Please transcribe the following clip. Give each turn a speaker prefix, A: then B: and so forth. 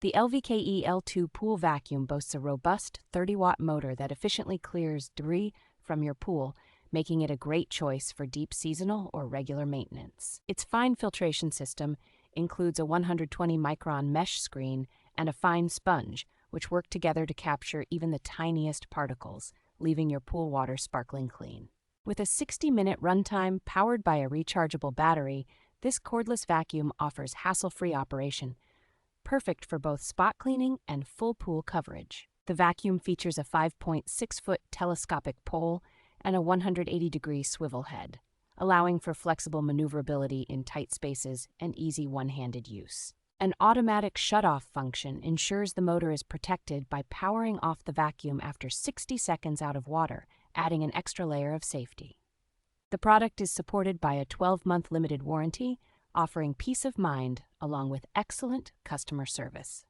A: The LVKE L2 Pool Vacuum boasts a robust 30-watt motor that efficiently clears debris from your pool, making it a great choice for deep seasonal or regular maintenance. Its fine filtration system includes a 120-micron mesh screen and a fine sponge, which work together to capture even the tiniest particles, leaving your pool water sparkling clean. With a 60-minute runtime powered by a rechargeable battery, this cordless vacuum offers hassle-free operation, perfect for both spot cleaning and full pool coverage. The vacuum features a 5.6-foot telescopic pole and a 180-degree swivel head, allowing for flexible maneuverability in tight spaces and easy one-handed use. An automatic shut-off function ensures the motor is protected by powering off the vacuum after 60 seconds out of water, adding an extra layer of safety. The product is supported by a 12-month limited warranty, offering peace of mind along with excellent customer service.